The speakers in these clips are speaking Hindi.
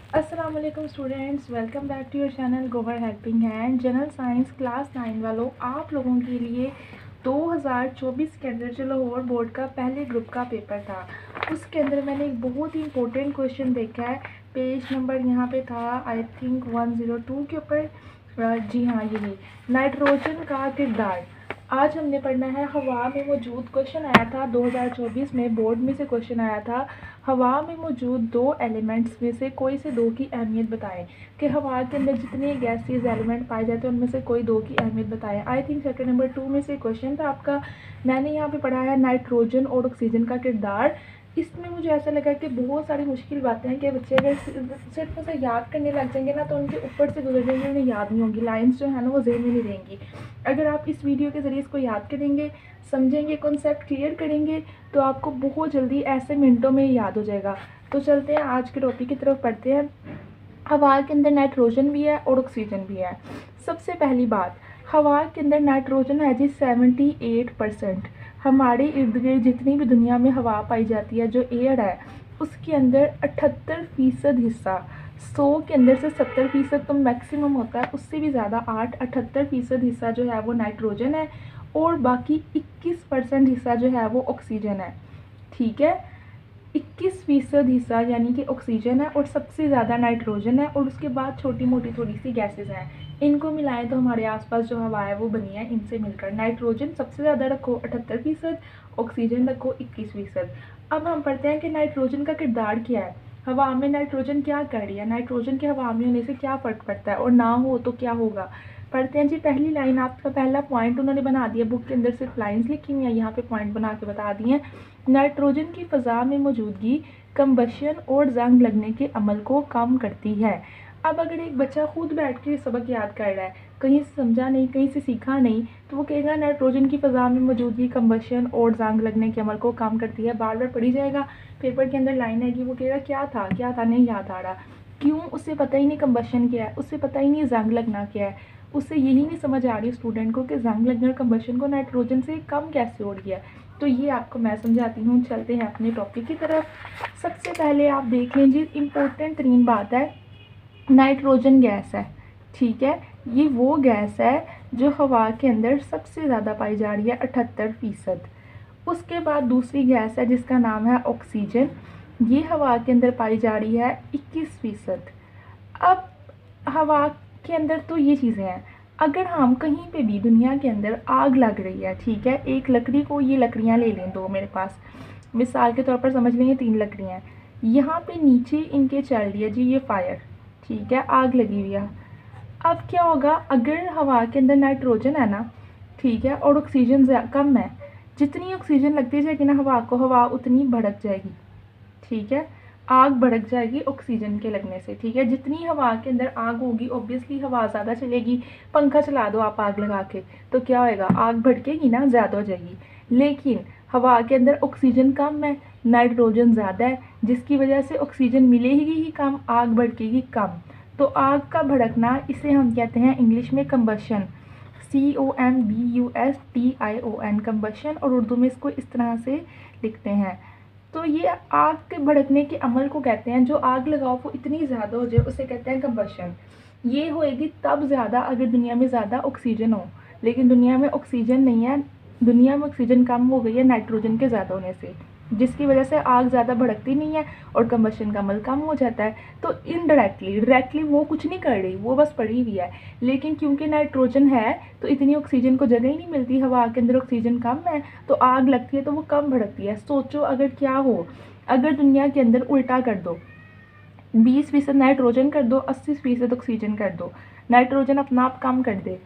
अस्सलाम वालेकुम students, welcome back to your channel गोवर helping hand. General science class 9 वालों, आप लोगों के लिए 2024 के अंदर जो लाहौर बोर्ड का पहले ग्रुप का पेपर था, उसके अंदर मैंने एक बहुत ही इंपॉर्टेंट क्वेश्चन देखा है। पेज नंबर यहाँ पे था आई थिंक 102 के ऊपर। जी हाँ, यही नाइट्रोजन का किरदार। आज हमने पढ़ना है हवा में मौजूद। क्वेश्चन आया था 2024 में, बोर्ड में से क्वेश्चन आया था, हवा में मौजूद दो एलिमेंट्स में से कोई से दो की अहमियत बताएं। कि हवा के अंदर जितने गैसीज एलिमेंट पाए जाते हैं उनमें से कोई दो की अहमियत बताएं। आई थिंक चैप्टर नंबर 2 में से क्वेश्चन था आपका। मैंने यहाँ पे पढ़ा है नाइट्रोजन और ऑक्सीजन का किरदार। इसमें मुझे ऐसा लगा कि बहुत सारी मुश्किल बातें हैं कि बच्चे अगर सिर्फ उसे याद करने लग जाएंगे ना तो उनके ऊपर से गुजर जाएंगे, उन्हें याद नहीं होंगी, लाइंस जो है ना वो जहन में नहीं रहेंगी। अगर आप इस वीडियो के ज़रिए इसको याद करेंगे, समझेंगे, कॉन्सेप्ट क्लियर करेंगे तो आपको बहुत जल्दी ऐसे मिनटों में याद हो जाएगा। तो चलते हैं आज के टॉपिक की तरफ पढ़ते हैं। हवा के अंदर नाइट्रोजन भी है और ऑक्सीजन भी है। सबसे पहली बात, हवा के अंदर नाइट्रोजन है जी 78%। हमारे इर्द गिर्द जितनी भी दुनिया में हवा पाई जाती है, जो एयर है, उसके अंदर 78% हिस्सा, 100 के अंदर से 70% तो मैक्सिमम होता है, उससे भी ज़्यादा 78% हिस्सा जो है वो नाइट्रोजन है और बाकी 21% हिस्सा जो है वो ऑक्सीजन है। ठीक है, 21% हिस्सा यानी कि ऑक्सीजन है और सबसे ज़्यादा नाइट्रोजन है और उसके बाद छोटी मोटी थोड़ी सी गैसेस हैं। इनको मिलाएं तो हमारे आसपास जो हवा है वो बनी है इनसे मिलकर। नाइट्रोजन सबसे ज़्यादा रखो 78%, ऑक्सीजन रखो 21%। अब हम पढ़ते हैं कि नाइट्रोजन का किरदार क्या है। हवा में नाइट्रोजन क्या कर रही है, नाइट्रोजन के हवा में होने से क्या फ़र्क पड़ता है और ना हो तो क्या होगा। पढ़ते हैं जी। पहली लाइन, आपका पहला पॉइंट उन्होंने बना दिया, बुक के अंदर सिर्फ लाइंस लिखी हुई हैं, यहाँ पे पॉइंट बना के बता दिए। नाइट्रोजन की फ़ज़ा में मौजूदगी कंबशन और जंग लगने के अमल को कम करती है। अब अगर एक बच्चा खुद बैठ के सबक याद कर रहा है, कहीं से समझा नहीं, कहीं से सीखा नहीं, तो वो कहेगा नाइट्रोजन की फ़ज़ा में मौजूदगी कंबशन और जंग लगने के अमल को कम करती है। बार बार पढ़ी जाएगा, पेपर के अंदर लाइन आएगी, वो कहेगा क्या था नहीं याद आ रहा। क्यों? उसे पता ही नहीं कंबशन क्या है, उसे पता ही नहीं जंग लगना क्या है, उसे यही नहीं समझ आ रही स्टूडेंट को कि जंग लगने और कंबशन को नाइट्रोजन से कम कैसे हो रही है। तो ये आपको मैं समझाती हूँ। चलते हैं अपने टॉपिक की तरफ। सबसे पहले आप देख लीजिए, इम्पोर्टेंट तरीन बात है, नाइट्रोजन गैस है। ठीक है, ये वो गैस है जो हवा के अंदर सबसे ज़्यादा पाई जा रही है 78%। उसके बाद दूसरी गैस है जिसका नाम है ऑक्सीजन, ये हवा के अंदर पाई जा रही है 21%। अब हवा के अंदर तो ये चीज़ें हैं। अगर हम कहीं पे भी दुनिया के अंदर आग लग रही है, ठीक है, एक लकड़ी को, ये लकड़ियाँ ले लें दो मेरे पास, मिसाल के तौर पर समझ लेंगे 3 लकड़ियाँ हैं, यहाँ पे नीचे इनके चल रही है जी ये फायर, ठीक है, आग लगी हुई है। अब क्या होगा, अगर हवा के अंदर नाइट्रोजन है ना, ठीक है, और ऑक्सीजन कम है, जितनी ऑक्सीजन लगती जाएगी ना हवा को, हवा उतनी भड़क जाएगी। ठीक है, आग भड़क जाएगी ऑक्सीजन के लगने से। ठीक है, जितनी हवा के अंदर आग होगी ऑब्वियसली हवा ज़्यादा चलेगी। पंखा चला दो आप आग लगा के तो क्या होएगा, आग भड़केगी ना, ज़्यादा हो जाएगी। लेकिन हवा के अंदर ऑक्सीजन कम है, नाइट्रोजन ज़्यादा है, जिसकी वजह से ऑक्सीजन मिलेगी ही कम, आग भड़केगी कम। तो आग का भड़कना, इसे हम कहते हैं इंग्लिश में कंबशन, COMBUSTION, कंबशन, और उर्दू में इसको इस तरह से लिखते हैं। तो ये आग के भड़कने के अमल को कहते हैं, जो आग लगाओ वो इतनी ज़्यादा हो जाए उसे कहते हैं कंबशन। ये होएगी तब ज़्यादा अगर दुनिया में ज़्यादा ऑक्सीजन हो, लेकिन दुनिया में ऑक्सीजन नहीं है, दुनिया में ऑक्सीजन कम हो गई है नाइट्रोजन के ज़्यादा होने से, जिसकी वजह से आग ज़्यादा भड़कती नहीं है और कंबशन का अमल कम हो जाता है। तो इनडायरेक्टली, डायरेक्टली वो कुछ नहीं कर रही, वो बस पड़ी हुई है, लेकिन क्योंकि नाइट्रोजन है तो इतनी ऑक्सीजन को जगह ही नहीं मिलती, हवा के अंदर ऑक्सीजन कम है तो आग लगती है तो वो कम भड़कती है। सोचो अगर क्या हो, अगर दुनिया के अंदर उल्टा कर दो, 20% नाइट्रोजन कर दो, 80% ऑक्सीजन कर दो, नाइट्रोजन अपना आप कम कर दे,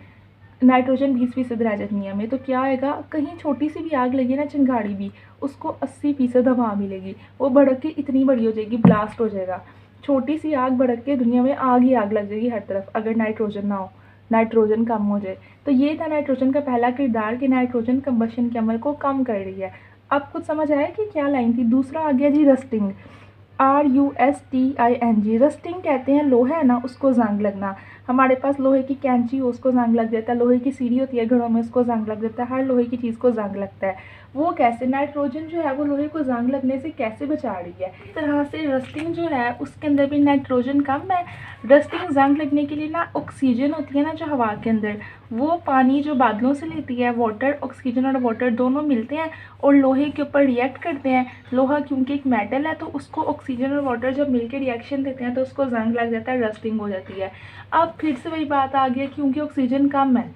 नाइट्रोजन 20% रह जाए दुनिया में, तो क्या आएगा, कहीं छोटी सी भी आग लगी ना, चिंगारी भी, उसको 80% हवा मिलेगी, वो भड़क के इतनी बड़ी हो जाएगी, ब्लास्ट हो जाएगा। छोटी सी आग भड़क के दुनिया में आग ही आग लग जाएगी हर तरफ, अगर नाइट्रोजन ना हो, नाइट्रोजन कम हो जाए। तो ये था नाइट्रोजन का पहला किरदार कि नाइट्रोजन कंबशन के अमल को कम कर रही है। अब कुछ समझ आया कि क्या लाइन थी। दूसरा आ गया जी रस्टिंग, RUSTING। रस्टिंग कहते हैं लोहा है ना उसको जंग लगना। हमारे पास लोहे की कैंची हो उसको जंग लग जाता है, लोहे की सीढ़ी होती है घरों में उसको जंग लग जाता है, हर लोहे की चीज़ को जंग लगता है। वो कैसे? नाइट्रोजन जो है वो लोहे को जंग लगने से कैसे बचा रही है। इस तरह से रस्टिंग जो है उसके अंदर भी नाइट्रोजन कम है। रस्टिंग जंग लगने के लिए ना ऑक्सीजन होती है ना जो हवा के अंदर, वो पानी जो बादलों से लेती है, वाटर, ऑक्सीजन और वाटर दोनों मिलते हैं और लोहे के ऊपर रिएक्ट करते हैं। लोहा क्योंकि एक मेटल है तो उसको ऑक्सीजन और वाटर जब मिलकर रिएक्शन देते हैं तो उसको जंग लग जाता है, रस्टिंग हो जाती है। अब फिर से वही बात आ गई, क्योंकि ऑक्सीजन कम है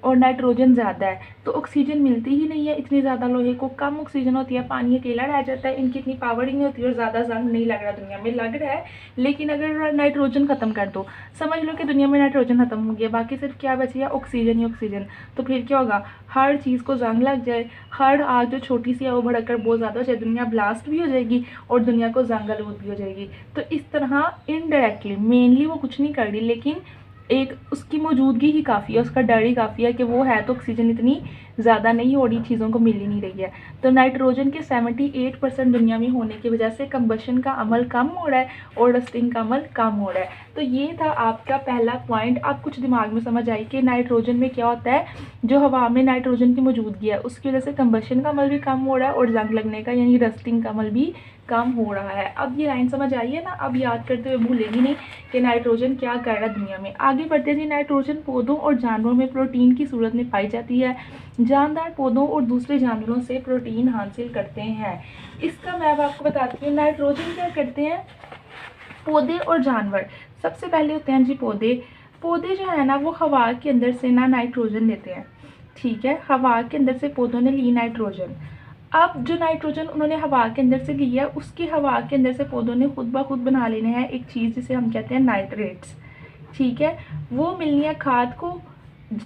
और नाइट्रोजन ज़्यादा है तो ऑक्सीजन मिलती ही नहीं है इतनी ज़्यादा लोहे को, कम ऑक्सीजन होती है, पानी अकेला रह जाता है, इनकी इतनी पावर ही नहीं होती और ज़्यादा जंग नहीं लग रहा दुनिया में, लग रहा है लेकिन अगर नाइट्रोजन ख़त्म कर दो, समझ लो कि दुनिया में नाइट्रोजन ख़त्म हो गया, बाकी सिर्फ क्या बची है? ऑक्सीजन ही ऑक्सीजन। तो फिर क्या होगा? हर चीज़ को जंग लग जाए, हर आग जो छोटी सी है वो भड़क कर बहुत ज़्यादा हो जाए, दुनिया ब्लास्ट भी हो जाएगी और दुनिया को जंग आलूद भी हो जाएगी। तो इस तरह इनडायरेक्टली, मेनली वो कुछ नहीं कर रही लेकिन एक उसकी मौजूदगी ही काफ़ी है, उसका डर ही काफ़ी है कि वो है तो ऑक्सीजन इतनी ज़्यादा नहीं हो रही, चीज़ों को मिल ही नहीं रही है। तो नाइट्रोजन के 78% दुनिया में होने की वजह से कंबशन का अमल कम हो रहा है और रस्टिंग का अमल कम हो रहा है। तो ये था आपका पहला पॉइंट। अब कुछ दिमाग में समझ आई कि नाइट्रोजन में क्या होता है, जो हवा में नाइट्रोजन की मौजूदगी है उसकी वजह से कंबशन का अमल भी कम हो रहा है और जंग लगने का यानी रस्टिंग का अमल भी कम हो रहा है। अब ये लाइन समझ आई है ना? अब याद करते हुए भूलेगी नहीं कि नाइट्रोजन क्या कर रहा है दुनिया में। आगे बढ़ते जी, नाइट्रोजन पौधों और जानवरों में प्रोटीन की सूरत में पाई जाती है। जानदार पौधों और दूसरे जानवरों से प्रोटीन हासिल करते हैं। इसका मैं अब आपको बताती हूँ नाइट्रोजन क्या करते हैं पौधे और जानवर। सबसे पहले होते हैं जी पौधे। पौधे जो है ना वो हवा के अंदर से ना नाइट्रोजन लेते हैं, ठीक है, हवा के अंदर से पौधों ने ली नाइट्रोजन। अब जो नाइट्रोजन उन्होंने हवा के अंदर से लिया उसकी हवा के अंदर से पौधों ने खुद ब खुद बना लेने हैं एक चीज़ जिसे हम कहते हैं नाइट्रेट्स, ठीक है। वो मिलनी है खाद को,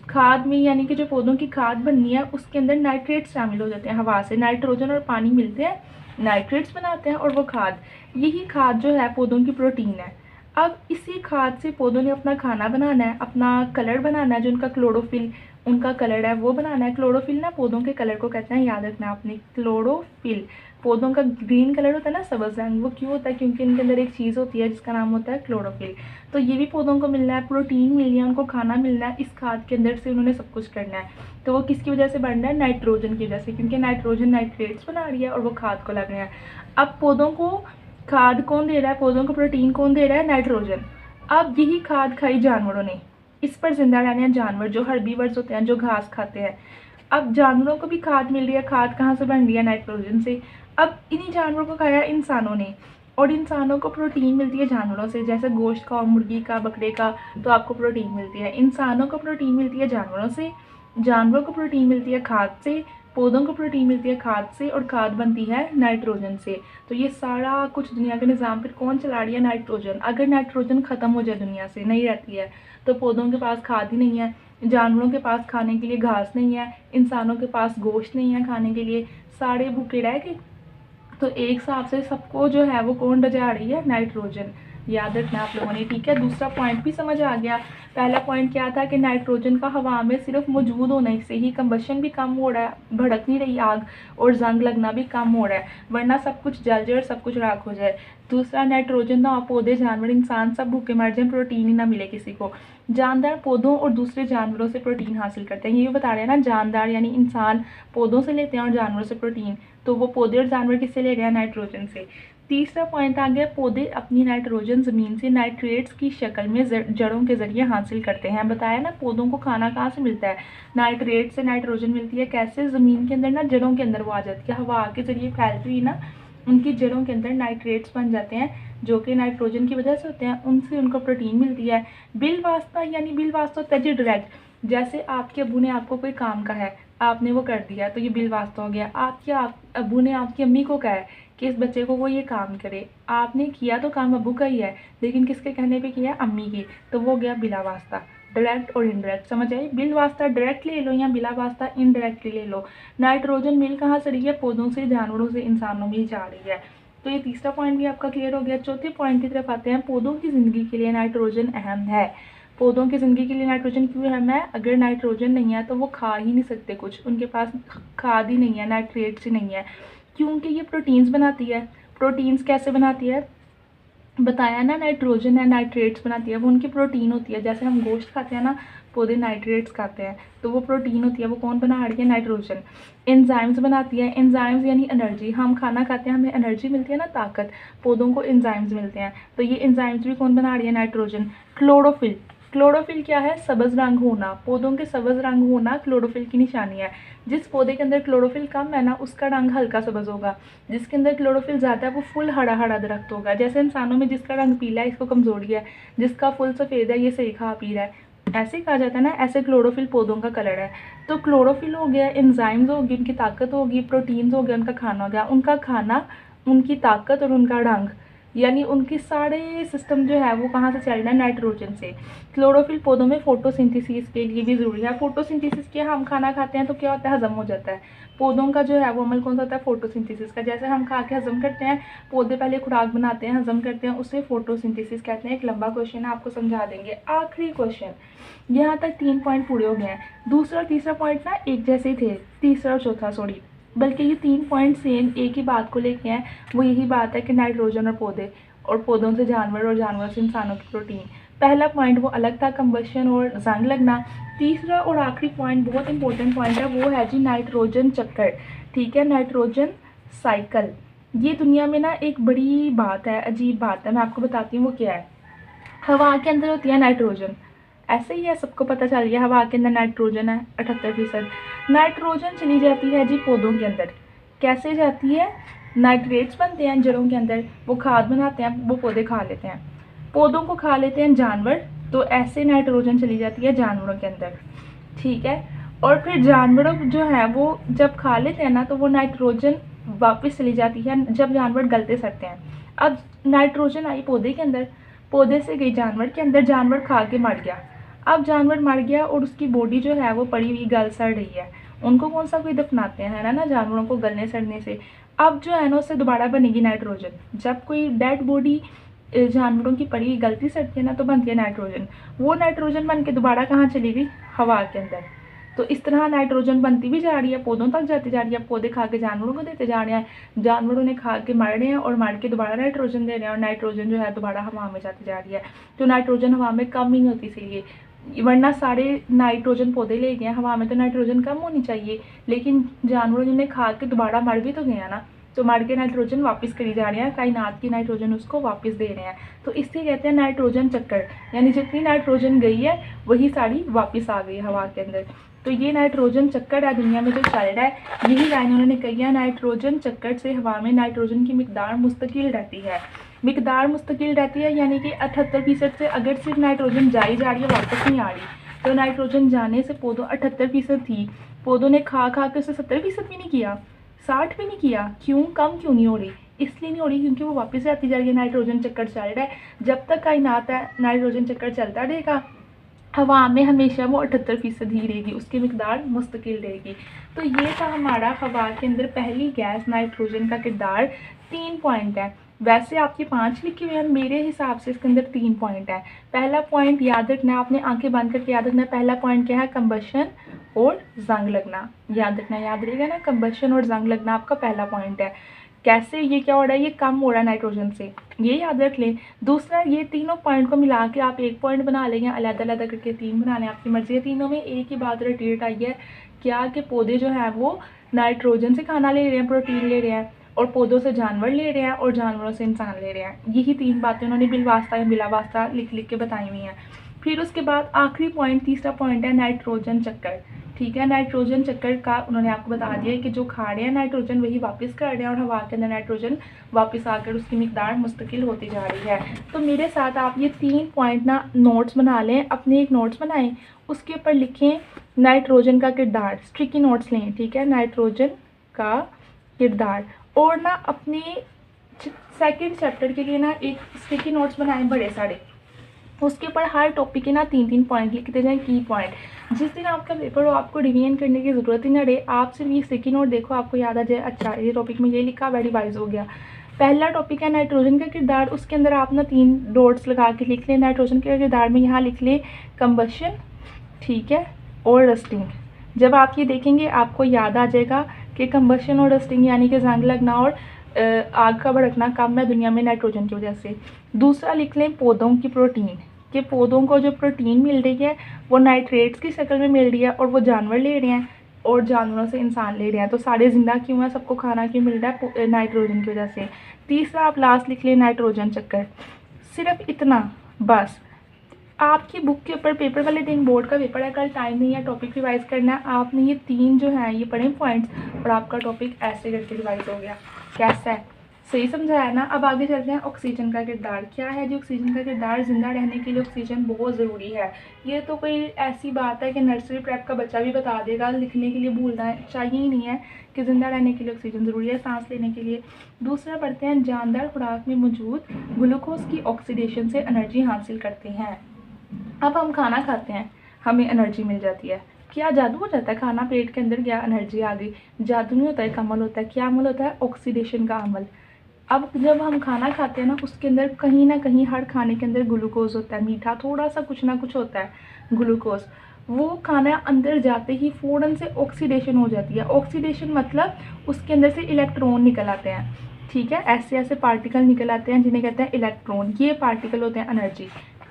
खाद में यानी कि जो पौधों की खाद बननी है उसके अंदर नाइट्रेट्स शामिल हो जाते हैं, हवा से नाइट्रोजन और पानी मिलते हैं, नाइट्रेट्स बनाते हैं और वो खाद, यही खाद जो है पौधों की प्रोटीन है। अब इसी खाद से पौधों ने अपना खाना बनाना है, अपना कलर बनाना है, जो उनका क्लोरोफिल उनका कलर है वो बनाना है। क्लोरोफिल ना पौधों के कलर को कहते हैं, याद रखना आपने, क्लोरोफिल। पौधों का ग्रीन कलर होता है ना, सब्ज़ रंग, वो क्यों होता है? क्योंकि इनके अंदर एक चीज़ होती है जिसका नाम होता है क्लोरोफिल। तो ये भी पौधों को मिलना है, प्रोटीन मिलनी है, उनको खाना मिलना है, इस खाद के अंदर से उन्होंने सब कुछ करना है। तो वो किसकी वजह से बन रहा है? नाइट्रोजन की वजह से, क्योंकि नाइट्रोजन नाइट्रेट्स बना रही है और वो खाद को लग रहा है। अब पौधों को खाद कौन दे रहा है? पौधों को प्रोटीन कौन दे रहा है? नाइट्रोजन। अब यही खाद खाई जानवरों ने, इस पर जिंदा रहने हैं जानवर जो हर्बीवर्स होते हैं, जो घास खाते हैं। अब जानवरों को भी खाद मिल रही है, खाद कहाँ से बन रही है? नाइट्रोजन से। अब इन्हीं जानवरों को खाया इंसानों ने और इंसानों को प्रोटीन मिलती है जानवरों से, जैसे गोश्त का, मुर्गी का, बकरे का, तो आपको प्रोटीन मिलती है। इंसानों को प्रोटीन मिलती है जानवरों से, जानवरों को प्रोटीन मिलती है खाद से, पौधों को प्रोटीन मिलती है खाद से और खाद बनती है नाइट्रोजन से। तो ये सारा कुछ दुनिया के निज़ाम पर कौन चला रही है? नाइट्रोजन। अगर नाइट्रोजन ख़त्म हो जाए, दुनिया से नहीं रहती है, तो पौधों के पास खाद ही नहीं है, जानवरों के पास खाने के लिए घास नहीं है, इंसानों के पास गोश्त नहीं है खाने के लिए, सारे भूखे रह गए। तो एक हिसाब से सबको जो है वो कौन बचा रही है? नाइट्रोजन। याद रखना आप लोगों ने, ठीक है। दूसरा पॉइंट भी समझ आ गया। पहला पॉइंट क्या था कि नाइट्रोजन का हवा में सिर्फ मौजूद होने से ही कंबशन भी कम हो रहा है, भड़क नहीं रही आग, और जंग लगना भी कम हो रहा है, वरना सब कुछ जल जाए और सब कुछ राख हो जाए। दूसरा, नाइट्रोजन ना हो, पौधे, जानवर, इंसान सब भूखे मर जाए, प्रोटीन ही ना मिले किसी को। जानदार पौधों और दूसरे जानवरों से प्रोटीन हासिल करते हैं, ये भी बता रहे हैं ना, जानदार यानी इंसान पौधों से लेते हैं और जानवरों से प्रोटीन, तो वो पौधे और जानवर किससे ले रहे हैं? नाइट्रोजन से। तीसरा पॉइंट आ गया, पौधे अपनी नाइट्रोजन ज़मीन से नाइट्रेट्स की शक्ल में जड़ों के ज़रिए हासिल करते हैं। बताया ना, पौधों को खाना कहाँ से मिलता है? नाइट्रेट से नाइट्रोजन मिलती है। कैसे? ज़मीन के अंदर ना, जड़ों के अंदर वो आ जाती है, हवा के ज़रिए फैलती हुई ना, उनकी जड़ों के अंदर नाइट्रेट्स बन जाते हैं जो कि नाइट्रोजन की वजह से होते हैं, उनसे उनको प्रोटीन मिलती है। बिल वास्ता, यानी बिल वास्ता होता है जी डायरेक्ट, जैसे आपके अबू ने आपको कोई काम कहा है, आपने वो कर दिया, तो ये बिल वास्ता हो गया। आपके अबू ने आपकी अम्मी को कहा है कि इस बच्चे को वो ये काम करे, आपने किया तो काम अबू का ही है, लेकिन किसके कहने पे किया? अम्मी की, तो वो गया बिला वास्ता। डायरेक्ट और इनडायरेक्ट, समझ आई? बिल वास्ता डायरेक्ट ले लो या बिला वास्ता इनडायरेक्टली ले लो। नाइट्रोजन मिल कहाँ से रही है? पौधों से, जानवरों से, इंसानों में ही जा रही है। तो ये तीसरा पॉइंट भी आपका क्लियर हो गया। चौथे पॉइंट की तरफ आते हैं। पौधों की ज़िंदगी के लिए नाइट्रोजन अहम है। पौधों की ज़िंदगी के लिए नाइट्रोजन क्यों अहम है? अगर नाइट्रोजन नहीं है तो वो खा ही नहीं सकते कुछ, उनके पास खाद ही नहीं है, नाइट्रेट्स ही नहीं है, क्योंकि ये प्रोटीन्स बनाती है। प्रोटीन्स कैसे बनाती है? बताया ना, नाइट्रोजन है नाइट्रेट्स बनाती है, वो उनकी प्रोटीन होती है। जैसे हम गोश्त खाते हैं ना, पौधे नाइट्रेट्स खाते हैं, तो वो प्रोटीन होती है, वो कौन बना रही है? नाइट्रोजन। एंजाइम्स बनाती है, एंजाइम्स यानी एनर्जी। हम खाना खाते हैं, हमें एनर्जी मिलती है ना, ताकत, पौधों को एंजाइम्स मिलते हैं, तो ये एंजाइम्स भी कौन बना रही है? नाइट्रोजन। क्लोरोफिल, क्लोरोफिल क्या है? सब्ज रंग होना। पौधों के सब्ज रंग होना क्लोरोफिल की निशानी है। जिस पौधे के अंदर क्लोरोफिल कम है ना, उसका रंग हल्का सब्ज होगा। जिसके अंदर क्लोरोफिल ज़्यादा है वो फुल हरा हरा दरख्त होगा। जैसे इंसानों में जिसका रंग पीला है इसको कमजोरी है, जिसका फुल सफ़ेद है ये सही खा पी रहा है, ऐसे कहा जाता है ना, ऐसे क्लोरोफिल पौधों का कलर है। तो क्लोरोफिल हो गया, एंजाइम्स होगी, उनकी ताकत होगी, प्रोटीन्स हो गया, उनका खाना हो गया। उनका खाना, उनकी ताकत और उनका रंग, यानी उनके सारे सिस्टम जो है वो कहाँ से चल रहा है? नाइट्रोजन से। क्लोरोफिल पौधों में फोटोसिंथेसिस के लिए भी ज़रूरी है। फोटोसिंथेसिस के, हम खाना खाते हैं तो क्या होता है? हजम हो जाता है। पौधों का जो है वो अमल कौन सा होता है? फोटोसिंथेसिस का। जैसे हम खा के हजम करते हैं, पौधे पहले खुराक बनाते हैं, हजम करते हैं, उसे फोटोसिंथेसिस कहते हैं। एक लंबा क्वेश्चन है, आपको समझा देंगे। आखिरी क्वेश्चन, यहाँ तक 3 पॉइंट पूरे हो गए हैं। दूसरा और तीसरा पॉइंट ना एक जैसे ही थे, तीसरा और चौथा सॉरी, बल्कि ये 3 पॉइंट सेम एक ही बात को लेके हैं। वो यही बात है कि नाइट्रोजन और पौधे, और पौधों से जानवर, और जानवरों से इंसानों की प्रोटीन। पहला पॉइंट वो अलग था, कंबशन और जंग लगना। तीसरा और आखिरी पॉइंट बहुत इंपॉर्टेंट पॉइंट है, वो है जी नाइट्रोजन चक्कर। ठीक है, नाइट्रोजन साइकिल। ये दुनिया में ना एक बड़ी बात है, अजीब बात है, मैं आपको बताती हूँ वो क्या है। हवा के अंदर होती है नाइट्रोजन, ऐसे ही है, सबको पता चल गया हवा के अंदर नाइट्रोजन है 78%। नाइट्रोजन चली जाती है जी पौधों के अंदर। कैसे जाती है? नाइट्रेट्स बनते हैं जड़ों के अंदर, वो खाद बनाते हैं, वो पौधे खा लेते हैं, पौधों को खा लेते हैं जानवर, तो ऐसे नाइट्रोजन चली जाती है जानवरों के अंदर। ठीक है, और फिर जानवरों जो है वो जब खा लेते हैं ना, तो वो नाइट्रोजन वापस चली जाती है जब जानवर गलते सड़ते हैं। अब नाइट्रोजन आई पौधे के अंदर, पौधे से गई जानवर के अंदर, जानवर खा के मर गया। अब जानवर मर गया और उसकी बॉडी जो है वो पड़ी हुई गल सड़ रही है। उनको कौन सा कोई दफनाते हैं, है ना, जानवरों को गलने सड़ने से। अब जो है ना उससे दोबारा बनेगी नाइट्रोजन। जब कोई डेड बॉडी जानवरों की पड़ी हुई गलती सड़ती है ना, तो बनती है नाइट्रोजन। वो नाइट्रोजन बन के दोबारा कहाँ चली गई? हवा के अंदर। तो इस तरह नाइट्रोजन बनती भी जा रही है, पौधों तक जाती जा रही है, पौधे खा के जानवरों को देते जा रहे हैं, जानवरों ने खा के मर रहे हैं और मार के दोबारा नाइट्रोजन दे रहे हैं, और नाइट्रोजन जो है दोबारा हवा में जाती जा रही है। तो नाइट्रोजन हवा में कम नहीं होती इसीलिए, वरना सारे नाइट्रोजन पौधे ले गए, हवा में तो नाइट्रोजन कम होनी चाहिए, लेकिन जानवरों ने खा के दोबारा मर भी तो गया ना, तो मर के नाइट्रोजन वापस करी जा रहे हैं, कायनात की नाइट्रोजन उसको वापस दे रहे हैं। तो इससे कहते हैं नाइट्रोजन चक्कर, यानी जितनी नाइट्रोजन गई है वही सारी वापस आ गई हवा के अंदर। तो ये नाइट्रोजन चक्कर है दुनिया में जो चल रहा है, यही लाइन उन्होंने कही है, नाइट्रोजन चक्कर से हवा में नाइट्रोजन की मिकदार मुस्तकिल रहती है। मिकदार मुस्तकिल रहती है यानी कि 78% से अगर सिर्फ नाइट्रोजन जा रही है, वापस नहीं आ रही, तो नाइट्रोजन जाने से पौधों 78% थी, पौधों ने खा के उसे 70% भी नहीं किया, 60 भी नहीं किया। क्यों? कम क्यों नहीं हो रही? इसलिए नहीं हो रही क्योंकि वो वापस आती जा रही है, नाइट्रोजन चक्कर चल रहा है। जब तक कायनात है नाइट्रोजन चक्कर चलता रहेगा, हवा में हमेशा वो 78% ही रहेगी, उसकी मिकदार मुस्तकिल रहेगी। तो ये था हमारा हवा के अंदर पहली गैस नाइट्रोजन का किरदार। 3 पॉइंट है, वैसे आपके 5 लिखे हुए हैं, मेरे हिसाब से इसके अंदर 3 पॉइंट है। पहला पॉइंट याद रखना, आपने आंखें बंद करके याद रखना, पहला पॉइंट क्या है? कंबशन और जंग लगना। याद रखना, याद रहेगा ना, कंबशन और जंग लगना आपका पहला पॉइंट है। कैसे? ये क्या हो रहा है? ये कम हो रहा है नाइट्रोजन से, ये याद रख लें। दूसरा, ये तीनों पॉइंट को मिला के आप एक पॉइंट बना लेंगे, अलग अलग करके 3 बना लें, आपकी मर्जी है। तीनों में एक ही बात रिलेटेड आई है, क्या कि पौधे जो हैं वो नाइट्रोजन से खाना ले रहे हैं, प्रोटीन ले रहे हैं, और पौधों से जानवर ले रहे हैं, और जानवरों से इंसान ले रहे हैं। यही 3 बातें उन्होंने बिलवास्ता या बिलावास्ता लिख लिख के बताई हुई हैं। फिर उसके बाद आखिरी पॉइंट, तीसरा पॉइंट है नाइट्रोजन चक्कर। ठीक है, नाइट्रोजन चक्कर का उन्होंने आपको बता दिया कि जो खा रहे हैं नाइट्रोजन वही वापस कर रहे हैं, और हवा के अंदर नाइट्रोजन वापस आकर उसकी मिकदार मुस्तकिल होती जा रही है। तो मेरे साथ आप ये 3 पॉइंट ना नोट्स बना लें, अपने एक नोट्स बनाएं, उसके ऊपर लिखें नाइट्रोजन का किरदार, स्टिकी नोट्स लें। ठीक है, नाइट्रोजन का किरदार। और ना अपने सेकेंड चैप्टर के लिए ना एक स्टिकी नोट्स बनाएं बड़े सारे, उसके ऊपर हर टॉपिक के ना 3-3 पॉइंट लिखते जाएं, की पॉइंट। जिस दिन आपका पेपर हो आपको रिवीजन करने की ज़रूरत ही ना रहे, आप सिर्फ ये स्टिकी नोट देखो, आपको याद आ जाए, अच्छा ये टॉपिक में ये लिखा, वह रिवाइज हो गया। पहला टॉपिक है नाइट्रोजन का किरदार, उसके अंदर आप ना 3 डॉट्स लगा के लिख लें, नाइट्रोजन के किरदार में यहाँ लिख लें कंबशन, ठीक है, और रस्टिंग। जब आप ये देखेंगे आपको याद आ जाएगा कि कंबशन और रस्टिंग यानी कि जंग लगना और आग का भड़कना कम है दुनिया में नाइट्रोजन की वजह से। दूसरा लिख लें पौधों की प्रोटीन, कि पौधों को जो प्रोटीन मिल रही है वो नाइट्रेट्स की शक्ल में मिल रही है और वो जानवर ले रहे हैं और जानवरों से इंसान ले रहे हैं। तो सारे ज़िंदा क्यों है, सबको खाना क्यों मिल रहा है, नाइट्रोजन की वजह से। तीसरा आप लास्ट लिख लें नाइट्रोजन चक्कर। सिर्फ इतना बस। आपकी बुक के ऊपर पेपर वाले दिन बोर्ड का पेपर है, कल टाइम नहीं है, टॉपिक रिवाइज करना है आपने। ये 3 जो हैं ये पढ़े पॉइंट्स और आपका टॉपिक ऐसे करके रिवाइज हो गया। कैसा है, सही समझाया ना। अब आगे चलते हैं ऑक्सीजन का किरदार। क्या है जी ऑक्सीजन का किरदार? जिंदा रहने के लिए ऑक्सीजन बहुत ज़रूरी है। ये तो कोई ऐसी बात है कि नर्सरी प्रेप का बच्चा भी बता देगा, लिखने के लिए भूलना चाहिए ही नहीं है कि ज़िंदा रहने के लिए ऑक्सीजन ज़रूरी है, सांस लेने के लिए। दूसरा पढ़ते हैं जानदार खुराक में मौजूद ग्लूकोज की ऑक्सीडेशन से एनर्जी हासिल करते हैं। अब हम खाना खाते हैं, हमें एनर्जी मिल जाती है। क्या जादू हो जाता है? खाना पेट के अंदर गया, एनर्जी आ गई। जादू नहीं होता है, एक अमल होता है। क्या अमल होता है? ऑक्सीडेशन का अमल। अब जब हम खाना खाते हैं ना, उसके अंदर कहीं ना कहीं हर खाने के अंदर ग्लूकोज होता है, मीठा थोड़ा सा कुछ ना कुछ होता है ग्लूकोज। वो खाना अंदर जाते ही फ़ौरन से ऑक्सीडेशन हो जाती है। ऑक्सीडेशन मतलब उसके अंदर से इलेक्ट्रॉन निकल आते हैं, ठीक है, ऐसे ऐसे पार्टिकल निकल आते हैं जिन्हें कहते हैं इलेक्ट्रॉन। ये पार्टिकल होते हैं एनर्जी,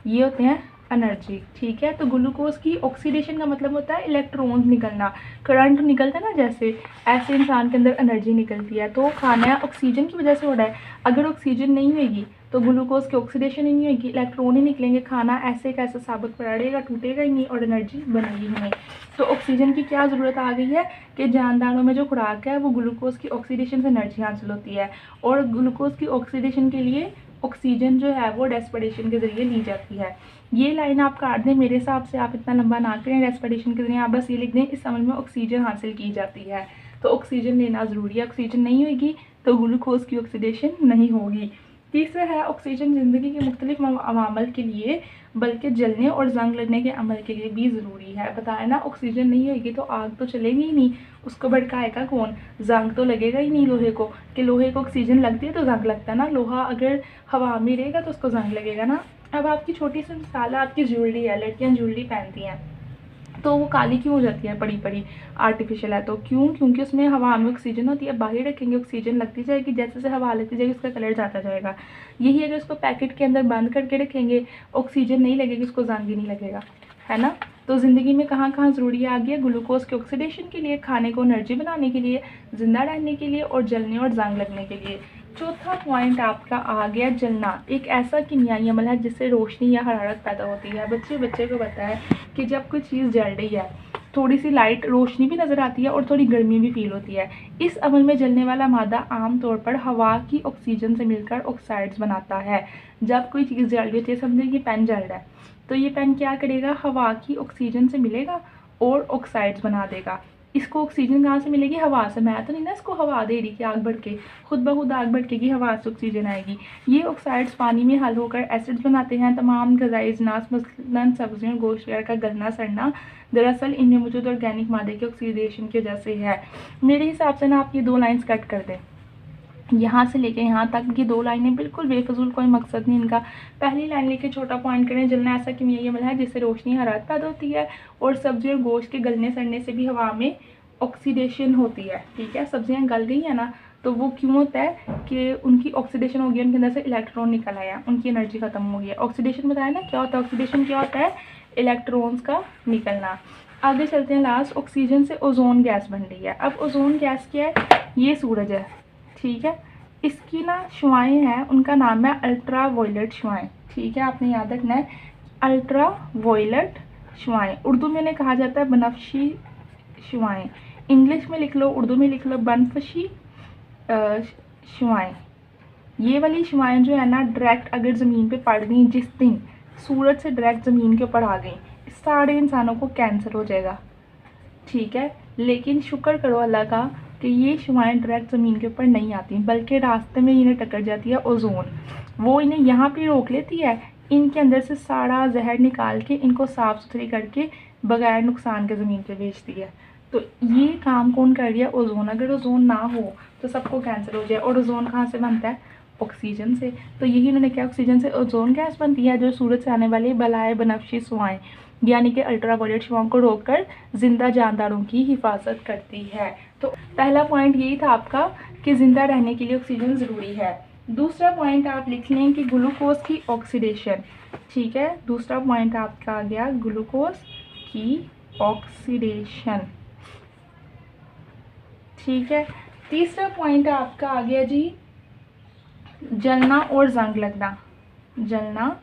ये होते हैं एनर्जी, ठीक है। तो ग्लूकोज की ऑक्सीडेशन का मतलब होता है इलेक्ट्रॉन्स निकलना, करंट निकलता है ना, जैसे ऐसे इंसान के अंदर एनर्जी निकलती है। तो खाना ऑक्सीजन की वजह से हो रहा है। अगर ऑक्सीजन नहीं होगी तो ग्लूकोज की ऑक्सीडेशन ही नहीं होगी, इलेक्ट्रॉन ही निकलेंगे, खाना ऐसे कैसे साबित पड़ेगा, टूटेगा ही नहीं और एनर्जी बनेगी ही नहीं। तो ऑक्सीजन की क्या ज़रूरत आ गई है कि जानदारों में जो खुराक है वो ग्लूकोज की ऑक्सीडेशन से एनर्जी हासिल होती है और ग्लूकोज की ऑक्सीडेशन के लिए ऑक्सीजन जो है वो रेस्पिरेशन के ज़रिए ली जाती है। ये लाइन आप काट दें, मेरे हिसाब से आप इतना लंबा ना करें, रेस्पिरेशन के ज़रिए आप बस ये लिख दें इस अमल में ऑक्सीजन हासिल की जाती है। तो ऑक्सीजन लेना ज़रूरी है, ऑक्सीजन नहीं होगी तो ग्लूकोज की ऑक्सीडेशन नहीं होगी। तीसरा है ऑक्सीजन ज़िंदगी के मुख्तलिफ अवामल के लिए बल्कि जलने और जंग लगने के अमल के लिए भी ज़रूरी है। बताया ना, ऑक्सीजन नहीं होगी तो आग तो चलेगी ही नहीं, उसको भड़काएगा कौन? जंग तो लगेगा ही नहीं लोहे को, कि लोहे को ऑक्सीजन लगती है तो जंग लगता है ना। लोहा अगर हवा में रहेगा तो उसको जंग लगेगा ना। अब आपकी छोटी सी मिसाल है, आपकी ज्वेलरी है, लड़कियाँ ज्वेलरी पहनती हैं तो वो काली क्यों हो जाती है? पड़ी पड़ी आर्टिफिशियल है तो क्यों? क्योंकि उसमें हवा में ऑक्सीजन होती है। बाहर रखेंगे ऑक्सीजन लगती जाएगी, जैसे जैसे हवा लगती जाएगी उसका कलर जाता जाएगा। यही अगर उसको पैकेट के अंदर बंद करके रखेंगे, ऑक्सीजन नहीं लगेगी, उसको जंग ही नहीं लगेगा, है ना। तो ज़िंदगी में कहाँ कहाँ ज़रूरी आ गया? ग्लूकोज के ऑक्सीडेशन के लिए, खाने को एनर्जी बनाने के लिए, ज़िंदा रहने के लिए और जलने और जंग लगने के लिए। चौथा पॉइंट आपका आ गया जलना। एक ऐसा कीमियाई अमल है जिससे रोशनी या हरारत पैदा होती है। बच्चे को पता है कि जब कोई चीज़ जल रही है थोड़ी सी लाइट रोशनी भी नज़र आती है और थोड़ी गर्मी भी फील होती है। इस अमल में जलने वाला मादा आमतौर पर हवा की ऑक्सीजन से मिलकर ऑक्साइड्स बनाता है। जब कोई चीज़ जल रही होती है, समझे कि पेन जल रहा है, तो ये पेन क्या करेगा? हवा की ऑक्सीजन से मिलेगा और ऑक्साइड्स बना देगा। इसको ऑक्सीजन कहाँ से मिलेगी? हवा से। मैं तो नहीं ना इसको हवा दे रही कि आग भड़के, खुद ब खुद आग भड़केगी, हवा से ऑक्सीजन आएगी। ये ऑक्साइड्स पानी में हल होकर एसिड्स बनाते हैं। तमाम ग़िज़ाई अजनास मसलन सब्जियों और गोश्त वगैरह का गलना सड़ना दरअसल इनमें मौजूद ऑर्गेनिक मादे के ऑक्सीडेशन की वजह से है। मेरे हिसाब से ना आप ये 2 लाइन्स कट कर दें, यहाँ से लेके यहाँ तक की 2 लाइनें बिल्कुल बेफजूल, कोई मकसद नहीं इनका। पहली लाइन लेके छोटा पॉइंट करें, जलना ऐसा कीमियाई अमल है जिससे रोशनी हरारत पैदा होती है और सब्जी और गोश्त के गलने सड़ने से भी हवा में ऑक्सीडेशन होती है, ठीक है। सब्जियाँ गल गई हैं ना, तो वो क्यों होता है कि उनकी ऑक्सीडेशन हो गई, उनके अंदर से इलेक्ट्रॉन निकल आया, उनकी एनर्जी ख़त्म हो गई है। ऑक्सीडेशन बताया ना क्या होता है? ऑक्सीडेशन क्या होता है? इलेक्ट्रॉन्स का निकलना। आगे चलते हैं, लास्ट ऑक्सीजन से ओजोन गैस बन रही है। अब ओजोन गैस क्या है? ये सूरज है, ठीक है, इसकी ना शुआएँ हैं, उनका नाम है अल्ट्रा वायलेट शुआएँ, ठीक है, आपने याद रखना है अल्ट्रा वायलेट शुआएँ। उर्दू में इन्हें कहा जाता है बनफशी शुआएँ। इंग्लिश में लिख लो, उर्दू में लिख लो बनफशी शुआएँ। ये वाली शुआएँ जो है ना, डायरेक्ट अगर ज़मीन पे पड़ गई, जिस दिन सूरज से डायरेक्ट ज़मीन के ऊपर आ गई, सारे इंसानों को कैंसर हो जाएगा, ठीक है। लेकिन शुक्र करो अल्लाह का कि ये शुआएँ डायरेक्ट ज़मीन के ऊपर नहीं आती, बल्कि रास्ते में इन्हें टक्कर जाती है ओजोन। वो इन्हें यहाँ पे रोक लेती है, इनके अंदर से सारा जहर निकाल के इनको साफ़ सुथरी करके बगैर नुकसान के ज़मीन पे भेजती है। तो ये काम कौन कर रही है? ओजोन। अगर ओजोन ना हो तो सबको कैंसर हो जाए। और ओजोन कहाँ से बनता है? ऑक्सीजन से। तो यही इन्होंने क्या, ऑक्सीजन से ओजोन गैस बनती है जो सूरज से आने वाली बलाए बनफशी शुआएँ यानी कि अल्ट्रावायलेट शुआओं को रोककर जिंदा जानदारों की हिफाजत करती है। तो पहला पॉइंट यही था आपका कि ज़िंदा रहने के लिए ऑक्सीजन ज़रूरी है। दूसरा पॉइंट आप लिख लें कि ग्लूकोज की ऑक्सीडेशन, ठीक है, दूसरा पॉइंट आपका आ गया ग्लूकोज की ऑक्सीडेशन, ठीक है। तीसरा पॉइंट आपका आ गया जी जलना और जंग लगना, जलना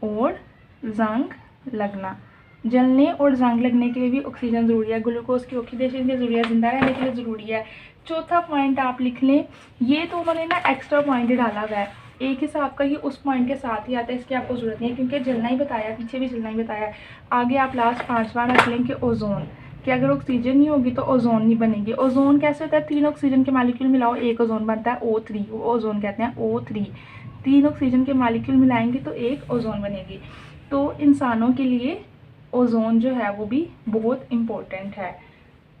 और जंग लगना। जलने और जंग लगने के लिए भी ऑक्सीजन ज़रूरी है, ग्लूकोज की ऑक्सीडेशन की ज़रूरी है, ज़िंदा रहने के लिए ज़रूरी है। चौथा पॉइंट आप लिख लें, ये तो उन्होंने ना एक्स्ट्रा पॉइंट डाला हुआ है, एक हिसाब का ये उस पॉइंट के साथ ही आता है, इसकी आपको ज़रूरत नहीं है क्योंकि जलना ही बताया, पीछे भी जलना ही बताया। आगे आप लास्ट 5वां रख लें कि ओजोन, कि अगर ऑक्सीजन नहीं होगी तो ओजोन नहीं बनेगी। ओजोन कैसे होता है, 3 ऑक्सीजन के मालिक्यूल मिलाओ एक ओजोन बनता है O3, वो ओजोन कहते हैं O3। 3 ऑक्सीजन के मालिक्यूल मिलाएंगे तो एक ओजोन बनेगी। तो इंसानों के लिए ओजोन जो है वो भी बहुत इम्पोर्टेंट है।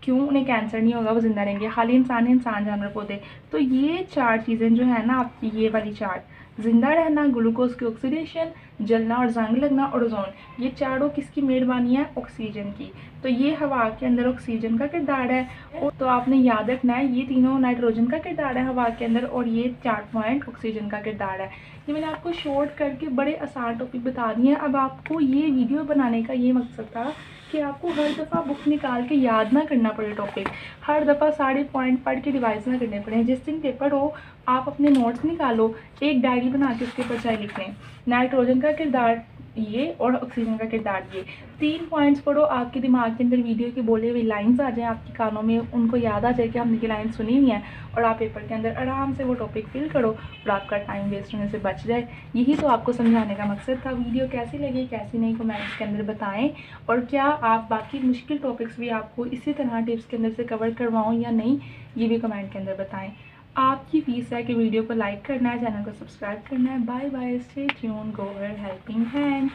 क्यों, उन्हें कैंसर नहीं होगा, वो जिंदा रहेंगे। खाली इंसान है, इंसान जानवर पौधे। तो ये 4 चीज़ें जो है ना आपकी, ये वाली 4, जिंदा रहना, ग्लूकोज की ऑक्सीडेशन, जलना और जंग लगना और ओजोन, ये चारों किसकी मेहरबानी है, ऑक्सीजन की। तो ये हवा के अंदर ऑक्सीजन का किरदार है, और तो आपने याद रखना है ये तीनों नाइट्रोजन का किरदार है हवा के अंदर, और ये 4 पॉइंट ऑक्सीजन का किरदार है। ये मैंने आपको शॉर्ट करके बड़े आसान टॉपिक बता दिए हैं। अब आपको ये वीडियो बनाने का ये मकसद था कि आपको हर दफ़ा बुक निकाल के याद ना करना पड़े टॉपिक, हर दफ़ा सारे पॉइंट पढ़ के रिवाइज ना करने पड़े। जिस दिन पेपर हो आप अपने नोट्स निकालो, एक डायरी बना के उसके ऊपर चाहे लिख लें, नाइट्रोजन का किरदार ये और ऑक्सीजन का किरदार ये, 3 पॉइंट्स पढ़ो, आपके दिमाग के अंदर वीडियो की बोले हुई लाइंस आ जाए, आपके कानों में उनको याद आ जाए कि हमने ये लाइन सुनी हुई है, और आप पेपर के अंदर आराम से वो टॉपिक फिल करो और आपका टाइम वेस्ट होने से बच जाए। यही तो आपको समझाने का मकसद था। वीडियो कैसी लगी कैसी नहीं कमेंट्स के अंदर बताएं, और क्या आप बाकी मुश्किल टॉपिक्स भी आपको इसी तरह टिप्स के अंदर से कवर करवाऊँ या नहीं, ये भी कमेंट के अंदर बताएं। आपकी फीस है कि वीडियो को लाइक करना है, चैनल को सब्सक्राइब करना है। बाय बाय, स्टे ट्यून, गोवर हेल्पिंग हैंड।